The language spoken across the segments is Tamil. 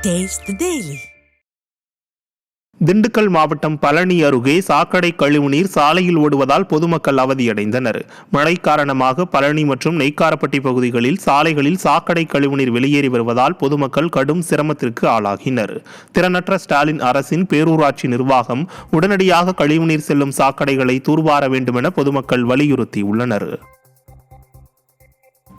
Taste the Daily. திண்டுக்கல் மாவட்டம் பழனி அருகே சாக்கடை கழிவுநீர் சாலையில் ஓடுவதால் பொதுமக்கள் அவதியடைந்தனர். மழை காரணமாக பழனி மற்றும் நெய்க்காரப்பட்டி பகுதிகளில் சாலைகளில் சாக்கடை கழிவுநீர் வெளியேறி வருவதால் பொதுமக்கள் கடும் சிரமத்திற்கு ஆளாகினர். திறனற்ற ஸ்டாலின் அரசின் பேரூராட்சி நிர்வாகம் உடனடியாக கழிவுநீர் செல்லும் சாக்கடைகளை தூர்வார வேண்டும் என பொதுமக்கள் வலியுறுத்தியுள்ளனர்.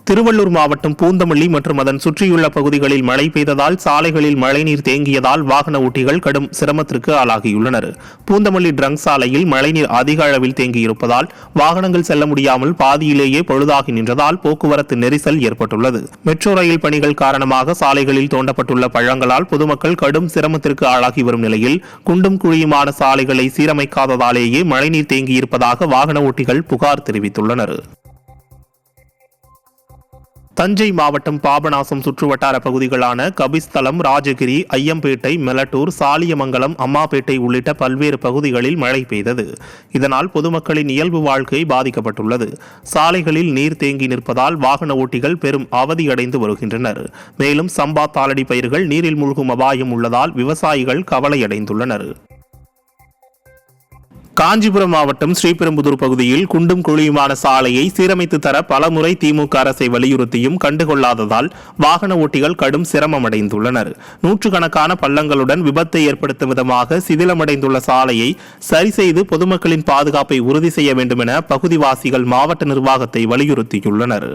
திருவள்ளூர் மாவட்டம் பூந்தமல்லி மற்றும் அதன் சுற்றியுள்ள பகுதிகளில் மழை பெய்ததால் சாலைகளில் மழைநீர் தேங்கியதால் வாகன ஓட்டிகள் கடும் சிரமத்திற்கு ஆளாகியுள்ளனர். பூந்தமல்லி ட்ரங்க் சாலையில் மழைநீர் அதிக அளவில் தேங்கியிருப்பதால் வாகனங்கள் செல்ல முடியாமல் பாதியிலேயே பழுதாகி நின்றதால் போக்குவரத்து நெரிசல் ஏற்பட்டுள்ளது. மெட்ரோ ரயில் பணிகள் காரணமாக சாலைகளில் தோண்டப்பட்டுள்ள பள்ளங்களால் பொதுமக்கள் கடும் சிரமத்திற்கு ஆளாகி வரும் நிலையில் குண்டும் குழியுமான சாலைகளை சீரமைக்காததாலேயே மழைநீர் தேங்கியிருப்பதாக வாகன ஓட்டிகள் புகார் தெரிவித்துள்ளனர். தஞ்சை மாவட்டம் பாபநாசம் சுற்றுவட்டார பகுதிகளான கபிஸ்தலம், ராஜகிரி, ஐயம்பேட்டை, மெலட்டூர், சாலியமங்கலம், அம்மாப்பேட்டை உள்ளிட்ட பல்வேறு பகுதிகளில் மழை பெய்தது. இதனால் பொதுமக்களின் இயல்பு வாழ்க்கை பாதிக்கப்பட்டுள்ளது. சாலைகளில் நீர் தேங்கி நிற்பதால் வாகன ஓட்டிகள் பெரும் அவதியடைந்து வருகின்றனர். மேலும் சம்பா, தாளடி பயிர்கள் நீரில் மூழ்கும் அபாயம் உள்ளதால் விவசாயிகள் கவலையடைந்துள்ளனர். காஞ்சிபுரம் மாவட்டம் ஸ்ரீபெரும்புதூர் பகுதியில் குண்டும் குழியுமான சாலையை சீரமைத்து தர பலமுறை திமுக அரசை வலியுறுத்தியும் கண்டுகொள்ளாததால் வாகன ஓட்டிகள் கடும் சிரமமடைந்துள்ளனர். நூற்றுக்கணக்கான பள்ளங்களுடன் விபத்தை ஏற்படுத்தும் விதமாக சிதிலமடைந்துள்ள சாலையை சரி செய்து பொதுமக்களின் பாதுகாப்பை உறுதி செய்ய வேண்டும் என பகுதிவாசிகள் மாவட்ட நிர்வாகத்தை வலியுறுத்தியுள்ளனர்.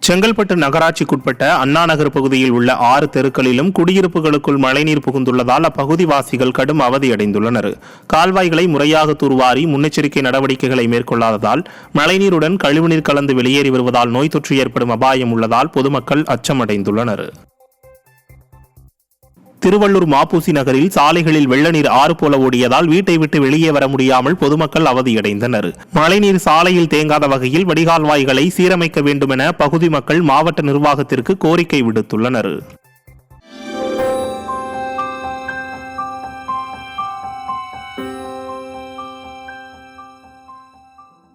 செங்கல்பட்டு நகராட்சிக்குட்பட்ட அண்ணா நகர் பகுதியில் உள்ள 6 தெருக்களிலும் குடியிருப்புகளுக்குள் மழைநீர் புகுந்துள்ளதால் அப்பகுதிவாசிகள் கடும் அவதியடைந்துள்ளனர். கால்வாய்களை முறையாக தூர்வாரி முன்னெச்சரிக்கை நடவடிக்கைகளை மேற்கொள்ளாததால் மழைநீருடன் கழிவுநீர் கலந்து வெளியேறி வருவதால் நோய் தொற்று ஏற்படும் அபாயம் உள்ளதால் பொதுமக்கள் அச்சமடைந்துள்ளனர். திருவள்ளூர் மாப்பூசி நகரில் சாலைகளில் வெள்ள நீர் ஆறு போல ஓடியதால் வீட்டை விட்டு வெளியே வர முடியாமல் பொதுமக்கள் அவதியடைந்தனர். மழைநீர் சாலையில் தேங்காத வகையில் வடிகால்வாய்களை சீரமைக்க வேண்டும் என பகுதி மக்கள் மாவட்ட நிர்வாகத்திற்கு கோரிக்கை விடுத்துள்ளனர்.